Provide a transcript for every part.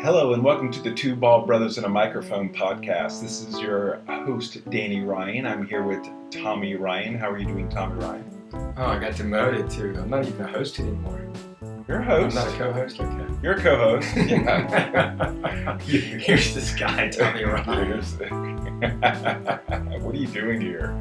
Hello and welcome to the Two Bald Brothers and a Microphone podcast. This is your host, Danny Ryan. I'm here with Tommy Ryan. How are you doing, Tommy Ryan? Oh, I got demoted to, I'm not even a host anymore. You're a host. I'm not a co-host? Okay. You're a co-host. Yeah. Here's this guy, Tommy Ryan. What are you doing here?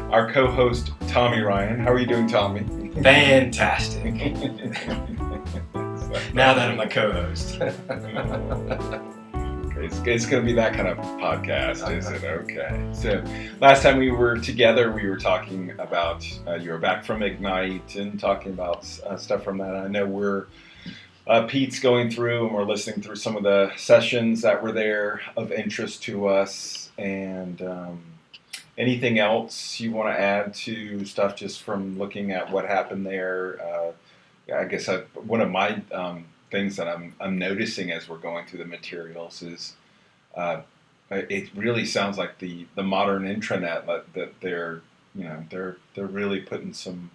Our co-host, Tommy Ryan. How are you doing, Tommy? Fantastic. Now that I'm a co-host. It's going to be that kind of podcast, is it? Okay. So last time we were together, we were talking about, you were back from Ignite and talking about stuff from that. I know Pete's going through and we're listening through some of the sessions that were there of interest to us. And anything else you want to add to stuff just from looking at what happened there? I guess one of my things that I'm noticing as we're going through the materials is it really sounds like the modern intranet that they're really putting some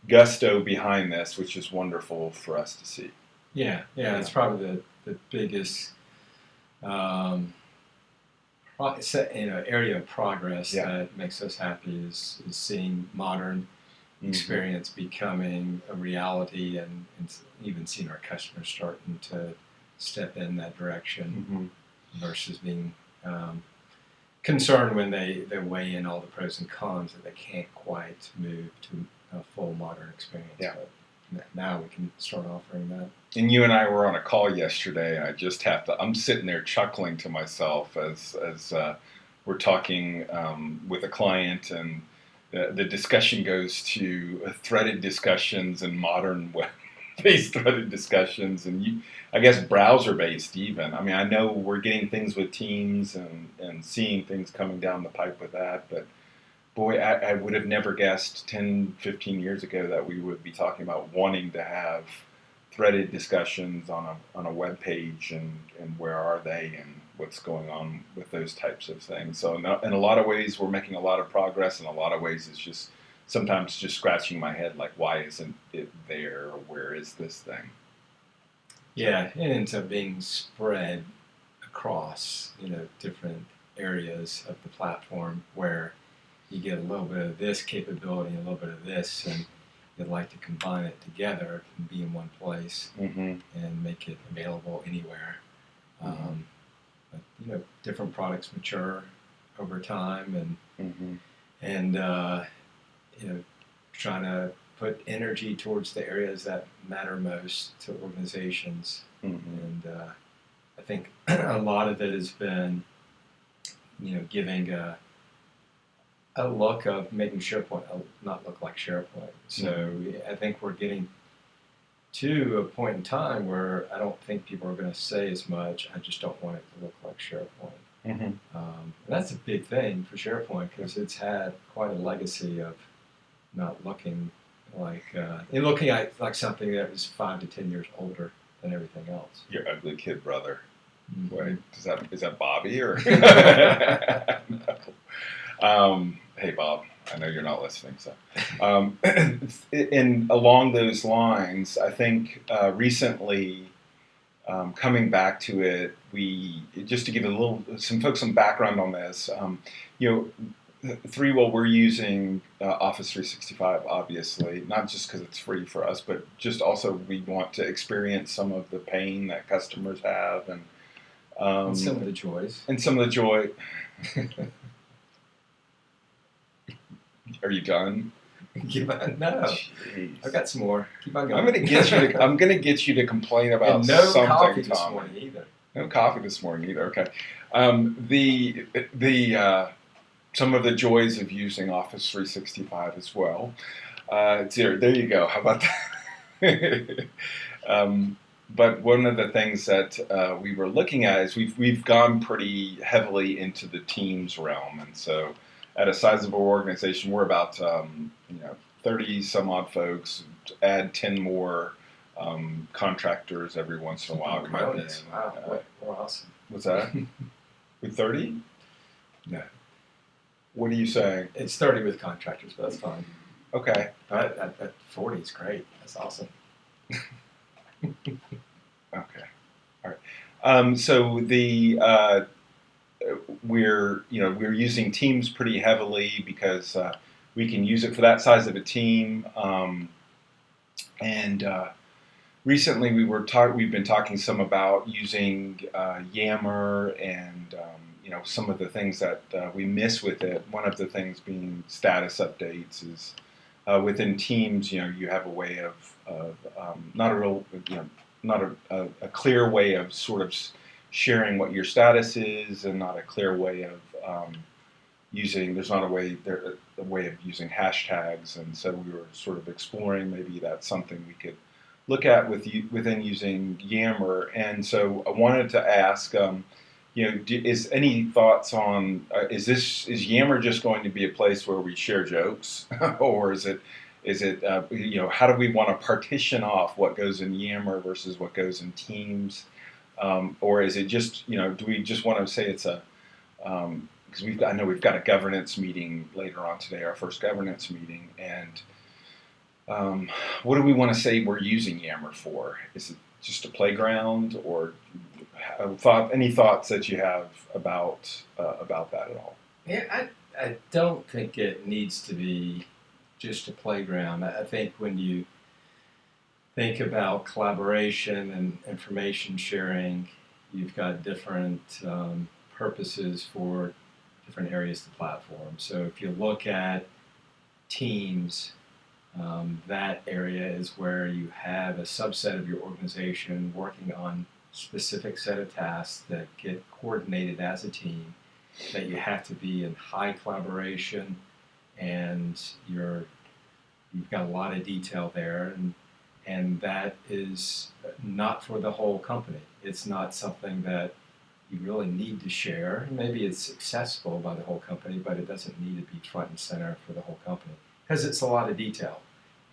gusto behind this, which is wonderful for us to see. Yeah, it's probably the biggest area of progress that makes us happy is seeing modern experience becoming a reality and even seeing our customers starting to step in that direction versus being concerned when they weigh in all the pros and cons that they can't quite move to a full modern experience. Yeah. But now we can start offering that. And you and I were on a call yesterday, and I'm sitting there chuckling to myself as we're talking with a client, and the discussion goes to threaded discussions and modern web-based threaded discussions, and I guess browser-based even. I mean, I know we're getting things with Teams and seeing things coming down the pipe with that, but boy, I would have never guessed 10, 15 years ago that we would be talking about wanting to have threaded discussions on a web page and where are they and what's going on with those types of things. So in a lot of ways, we're making a lot of progress. In a lot of ways, it's just sometimes just scratching my head, like, why isn't it there? Or where is this thing? Yeah, it ends up being spread across, different areas of the platform where you get a little bit of this capability and a little bit of this, and you'd like to combine it together and be in one place and make it available anywhere. But, different products mature over time, and trying to put energy towards the areas that matter most to organizations. And I think a lot of it has been, giving a look of making SharePoint not look like SharePoint. So I think we're getting to a point in time where I don't think people are going to say as much, I just don't want it to look like SharePoint. And that's a big thing for SharePoint because it's had quite a legacy of not looking like, looking like something that was 5 to 10 years older than everything else. Your ugly kid brother. Wait, is that Bobby or? No. Hey, Bob. I know you're not listening. So, and along those lines, I think recently, coming back to it, just to give some folks some background on this. ThreeWill, we're using Office 365, obviously, not just because it's free for us, but just also we want to experience some of the pain that customers have and some of the joys. And some of the joy. Are you done? No, Jeez. I've got some more. Keep on going. I'm gonna get you to complain about and no something. Coffee this morning either. No coffee this morning either. Okay. Some of the joys of using Office 365 as well. There you go. How about that? But one of the things that we were looking at is we've gone pretty heavily into the Teams realm, and so at a sizable organization, we're about 30 some odd folks. Add 10 more contractors every once in a while. Wow, we're awesome. What's that? With 30? No. What are you saying? It's 30 with contractors, but that's fine. Okay. At 40 is great. That's awesome. Okay. All So we're using Teams pretty heavily because we can use it for that size of a team. And recently we've been talking some about using Yammer and some of the things that we miss with it. One of the things being status updates is within Teams. You have a way of not a real not a clear way of sort of sharing what your status is, and not a clear way of using. There's not a way of using hashtags, and so we were sort of exploring maybe that's something we could look at within using Yammer. And so I wanted to ask, is any thoughts on is Yammer just going to be a place where we share jokes, or is it how do we want to partition off what goes in Yammer versus what goes in Teams, or is it just do we just want to say it's a because I know we've got a governance meeting later on today, our first governance meeting, and what do we want to say we're using Yammer for? Is it just a playground, or any thoughts that you have about that at all? Yeah, I don't think it needs to be just a playground. I think when you think about collaboration and information sharing, you've got different purposes for different areas of the platform. So if you look at Teams, that area is where you have a subset of your organization working on specific set of tasks that get coordinated as a team, that you have to be in high collaboration, and you've got a lot of detail there, and that is not for the whole company. It's not something that you really need to share. Maybe it's accessible by the whole company, but it doesn't need to be front and center for the whole company because it's a lot of detail,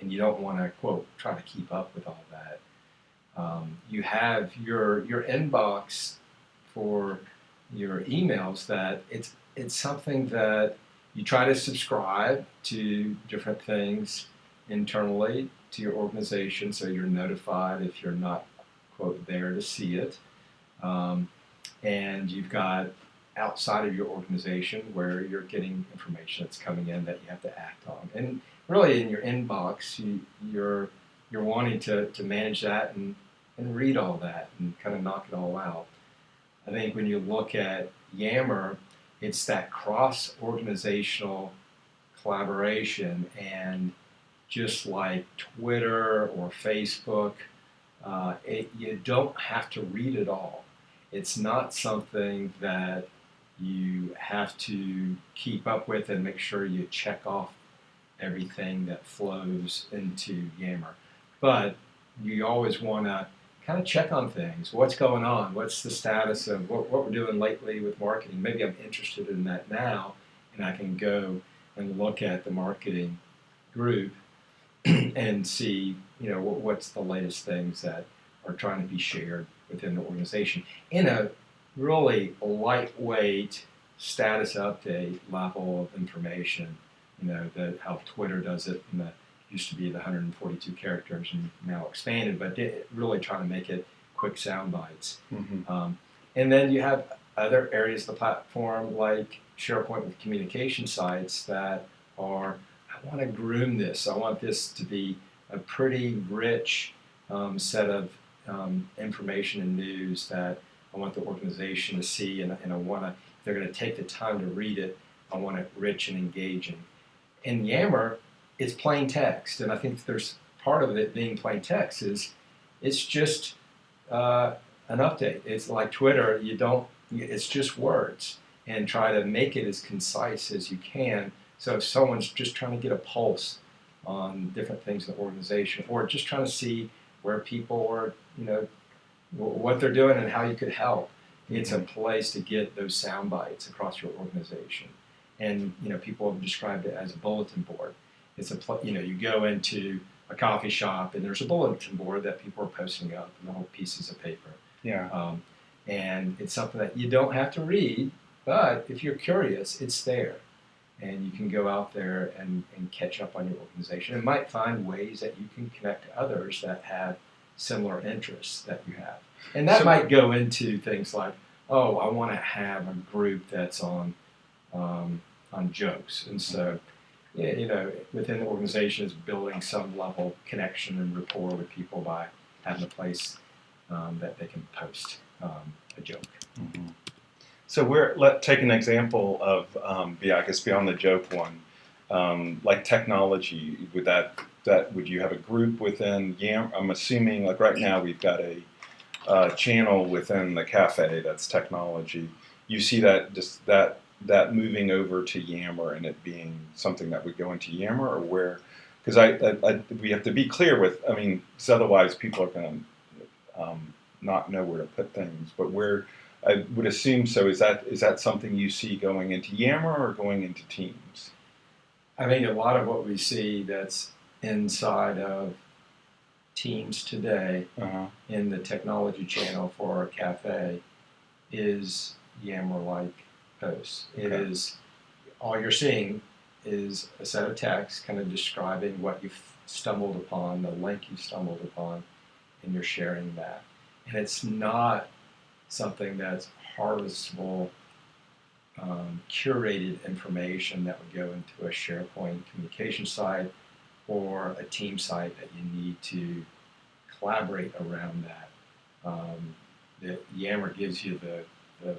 and you don't want to, quote, try to keep up with all that. You have your inbox for your emails that it's something that you try to subscribe to different things internally to your organization so you're notified if you're not, quote, there to see it. And you've got outside of your organization where you're getting information that's coming in that you have to act on. And really in your inbox, you're wanting to manage that and read all that and kind of knock it all out. I think when you look at Yammer, it's that cross-organizational collaboration, and just like Twitter or Facebook, you don't have to read it all. It's not something that you have to keep up with and make sure you check off everything that flows into Yammer. But you always want to kind of check on things. What's going on? What's the status of what we're doing lately with marketing? Maybe I'm interested in that now, and I can go and look at the marketing group and see, what's the latest things that are trying to be shared within the organization in a really lightweight status update level of information. How Twitter does it, and that used to be the 142 characters and now expanded, but really trying to make it quick sound bites. Mm-hmm. And then you have other areas of the platform like SharePoint with communication sites that are, I want to groom this. I want this to be a pretty rich set of information and news that I want the organization to see, and I want to, if they're going to take the time to read it, I want it rich and engaging. In Yammer, it's plain text, and I think there's part of it being plain text is it's just an update. It's like Twitter, it's just words, and try to make it as concise as you can. So if someone's just trying to get a pulse on different things in the organization, or just trying to see where people are, what they're doing and how you could help, it's a place to get those sound bites across your organization. And people have described it as a bulletin board. It's you go into a coffee shop and there's a bulletin board that people are posting up, and little pieces of paper. Yeah. And it's something that you don't have to read, but if you're curious, it's there. And you can go out there and catch up on your organization, and might find ways that you can connect to others that have similar interests that you have. And that So, might go into things like, oh, I want to have a group that's on jokes, and so yeah, within the organization is building some level of connection and rapport with people by having a place that they can post a joke. mhm. So let take an example of, I guess beyond the joke one, like technology. Would you have a group within Yammer? I'm assuming like right now we've got a channel within the cafe that's technology. You see that just that moving over to Yammer and it being something that would go into Yammer, or where? Because we have to be clear with. I mean, because otherwise people are going to not know where to put things. But where I would assume so. Is that something you see going into Yammer or going into Teams? I think a lot of what we see that's inside of Teams today Uh-huh. in the technology channel for our cafe is Yammer-like posts. It Okay. is all you're seeing is a set of text kind of describing what you've stumbled upon, the link you stumbled upon, and you're sharing that. And it's not something that's harvestable, curated information that would go into a SharePoint communication site or a team site that you need to collaborate around that. The Yammer gives you the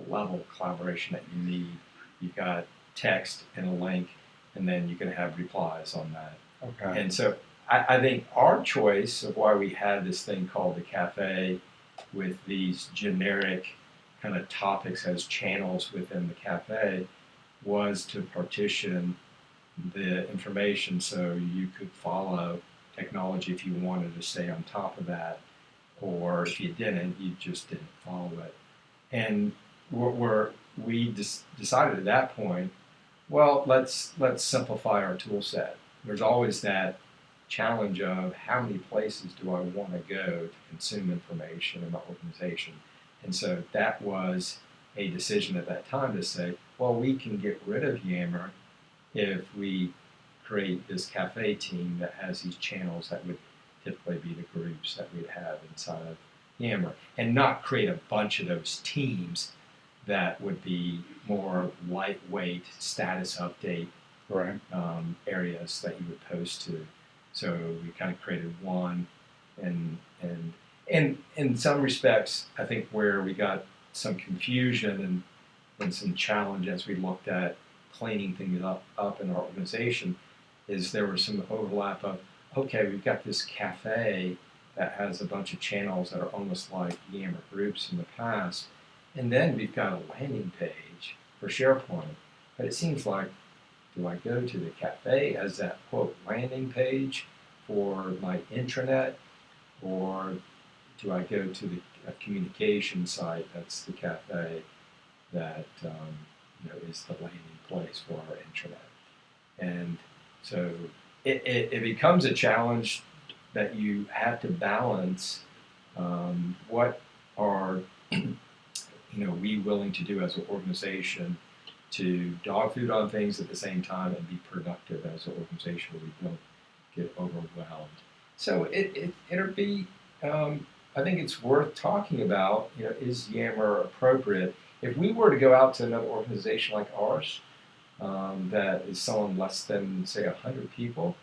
level of collaboration that you need. You've got text and a link, and then you can have replies on that. Okay. And so I think our choice of why we had this thing called the cafe with these generic kind of topics as channels within the cafe was to partition the information so you could follow technology if you wanted to stay on top of that, or if you didn't, you just didn't follow it. And we decided at that point, well, let's simplify our tool set. There's always that challenge of how many places do I want to go to consume information in my organization. And so that was a decision at that time to say, well, we can get rid of Yammer if we create this cafe team that has these channels that would typically be the groups that we'd have inside of Yammer, and not create a bunch of those teams that would be more lightweight status update Right. areas that you would post to. So we kind of created one, and in some respects, I think where we got some confusion and some challenge as we looked at cleaning things up in our organization is there was some overlap of, okay, we've got this cafe that has a bunch of channels that are almost like Yammer groups in the past, and then we've got a landing page for SharePoint. But it seems like, do I go to the cafe as that quote landing page for my intranet, or do I go to the communication site that's the cafe that is the landing place for our intranet? And so it becomes a challenge that you have to balance what are we willing to do as an organization to dog food on things at the same time and be productive as an organization where we don't get overwhelmed. So it'll be, I think it's worth talking about, is Yammer appropriate? If we were to go out to another organization like ours, that is selling less than, say, 100 people,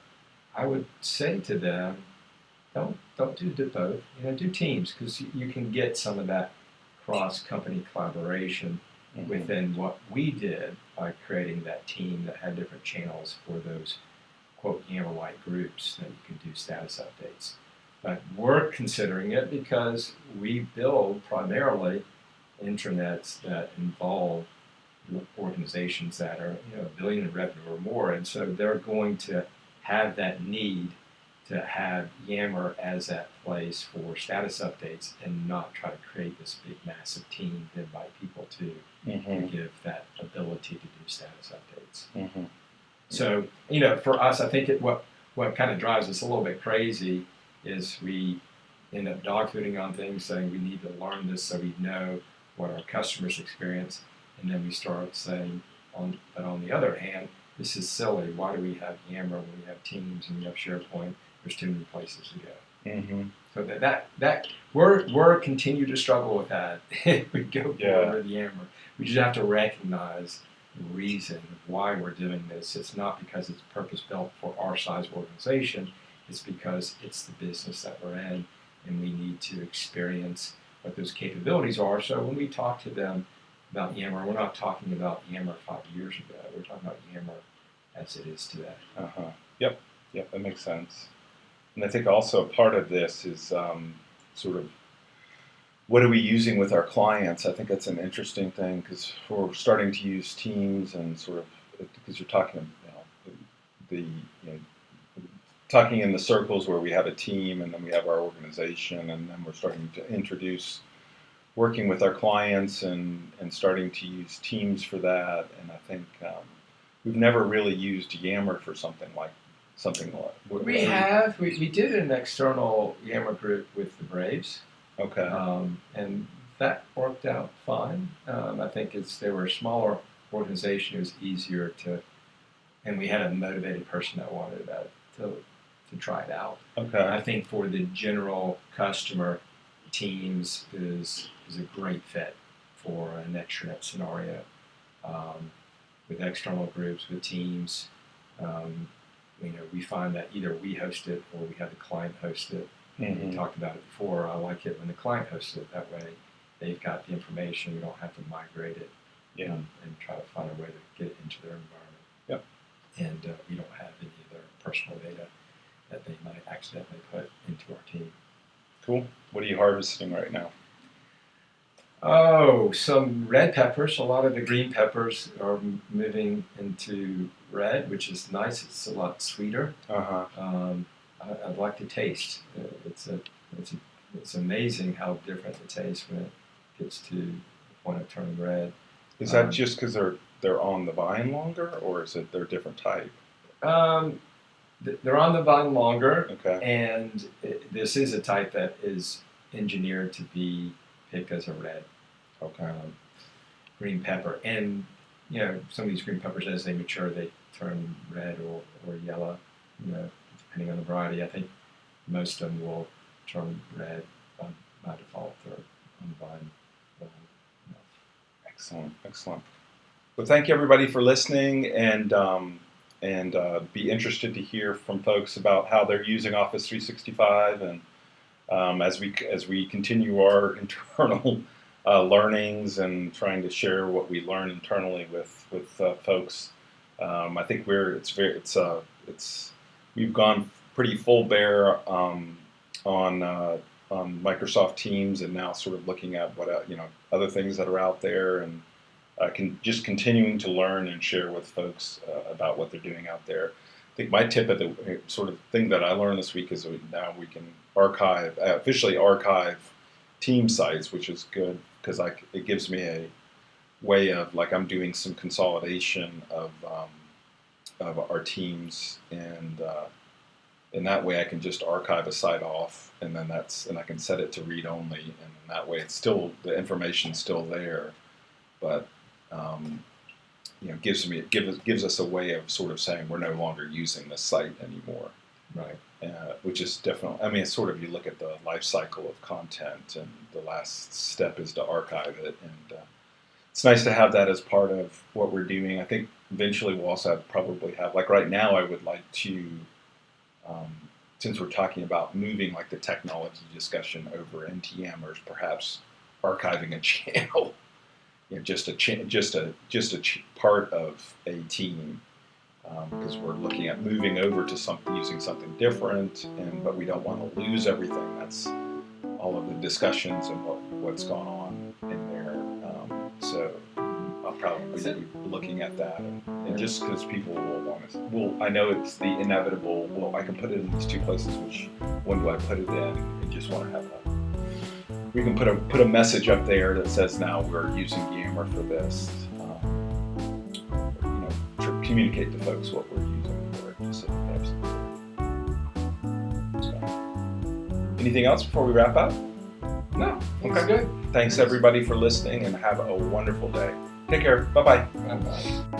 I would say to them, don't do both. Do teams, because you can get some of that cross-company collaboration within what we did by creating that team that had different channels for those quote Yammer-like groups that you can do status updates. But we're considering it because we build primarily intranets that involve organizations that are $1 billion in revenue or more, and so they're going to have that need to have Yammer as that place for status updates and not try to create this big massive team to invite people to give that ability to do status updates. Mm-hmm. So for us, I think what kind of drives us a little bit crazy is we end up dogfooding on things, saying we need to learn this so we know what our customers experience, and then we start saying, on the other hand, this is silly. Why do we have Yammer when we have Teams and we have SharePoint? There's too many places to go. Mm-hmm. So that we're continue to struggle with that. We go forward with Yammer. We just have to recognize the reason why we're doing this. It's not because it's purpose built for our size organization. It's because it's the business that we're in, and we need to experience what those capabilities are. So when we talk to them about Yammer, we're not talking about Yammer 5 years ago. We're talking about Yammer as it is today. Yep, that makes sense. And I think also a part of this is sort of what are we using with our clients? I think that's an interesting thing because we're starting to use Teams and sort of because you're talking, talking in the circles where we have a team and then we have our organization, and then we're starting to introduce working with our clients and starting to use Teams for that. And I think we've never really used Yammer for something like. We did an external Yammer group with the Braves. Okay. And that worked out fine. I think they were a smaller organization. It was easier and we had a motivated person that wanted to try it out. Okay. I think for the general customer, Teams is a great fit for an extranet scenario. With external groups, with Teams, we find that either we host it or we have the client host it. Mm-hmm. We talked about it before. I like it when the client hosts it. That way, they've got the information. We don't have to migrate it and try to find a way to get it into their environment. Yep. And we don't have any of their personal data that they might accidentally put into our team. Cool. What are you harvesting right now? Oh, some red peppers. A lot of the green peppers are moving into red, which is nice. It's a lot sweeter. I'd like to taste. It's amazing how different it tastes when it gets to the point of turning red. Is that just because they're on the vine longer, or is it they're a different type? They're on the vine longer, okay. And this is a type that is engineered to be picked as a red. Okay. Green pepper, and some of these green peppers, as they mature, they turn red or yellow. Depending on the variety. I think most of them will turn red by default or on the vine. Excellent. Well, thank you everybody for listening, and be interested to hear from folks about how they're using Office 365, and as we continue our internal learnings and trying to share what we learn internally with folks. I think we've gone pretty full bear on Microsoft Teams, and now sort of looking at what other things that are out there, and just continuing to learn and share with folks about what they're doing out there. I think my tip of the sort of thing that I learned this week is now we can officially archive team sites, which is good because it gives me a way of I'm doing some consolidation of our teams, and that way I can just archive a site off, and then I can set it to read only, and that way it's still the information's still there, but gives us a way of sort of saying we're no longer using this site anymore. Right. Which is definitely, it's sort of, you look at the life cycle of content, and the last step is to archive it, and it's nice to have that as part of what we're doing. I think eventually we'll also probably have, right now I would like to, since we're talking about moving the technology discussion over into Yammer's, perhaps archiving a channel, just a part of a team. Because we're looking at moving over to using something different, but we don't want to lose everything. That's all of the discussions and what's gone on in there. So I'll probably be looking at that, and just because people will want to. I know it's the inevitable. Well, I can put it in these two places. Which one do I put it in? I just want to have we can put a message up there that says now we're using Yammer for this. Communicate to folks what we're using for it, just so they have something. So, anything else before we wrap up? No. Okay. Good. Thanks everybody for listening, and have a wonderful day. Take care. Bye-bye. Bye-bye.